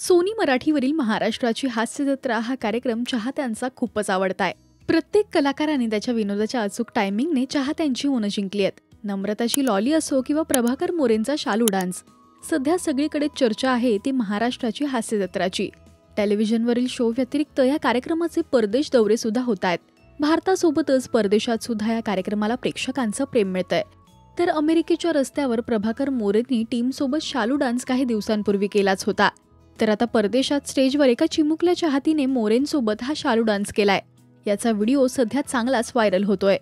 Sony मराठीवरील महाराष्ट्राची हास्य जत्रा हा कार्यक्रम चाहत्यांचा खूपच आवडताय। प्रत्येक कलाकाराने त्याच्या विनोदाच्या अचूक टायमिंगने चाहत्यांची मनं जिंकली आहेत। नम्रताची लॉली असो किंवा प्रभाकर मोरेंचा शालू डान्स, सध्या सगळीकडे चर्चा आहे ती महाराष्ट्राची हास्य जत्राची। टेलिव्हिजनवरील शो व्यतिरिक्त या कार्यक्रमाचे परदेश दौरे सुद्धा होत आहेत। भारतासोबतच परदेशात सुद्धा या कार्यक्रमाला प्रेक्षकांचं प्रेम मिळतंय। तर अमेरिकेच्या रस्त्यावर प्रभाकर मोरेंनी टीमसोबत शालू डान्स काही दिवसांपूर्वी केलाच होता। तर आता परदेशात स्टेजवर एका चिमुकल्या चाहतीने मोरेंसोबत हा शालू डान्स केलाय। याचा व्हिडिओ सध्या चांगलाच व्हायरल होतोय।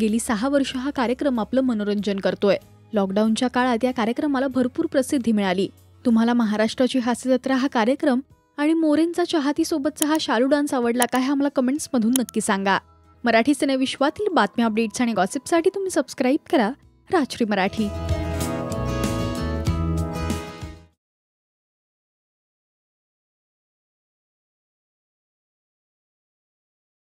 गेली 6 वर्ष हा कार्यक्रम आपलं मनोरंजन करतोय। लॉकडाऊनच्या काळात या कार्यक्रमाला भरपूर प्रसिद्धी मिळाली। तुम्हाला महाराष्ट्राची हास्य जत्रा हा कार्यक्रम आणि मोरेंचा चाहतीसोबतचा हा शालू डान्स आवडला का हे आम्हाला कमेंट्समधून नक्की सांगा। मराठी सिनेविश्वातील बातम्या, अपडेट्स आणि गॉसिपसाठी तुम्ही सबस्क्राइब करा राजश्री मराठी।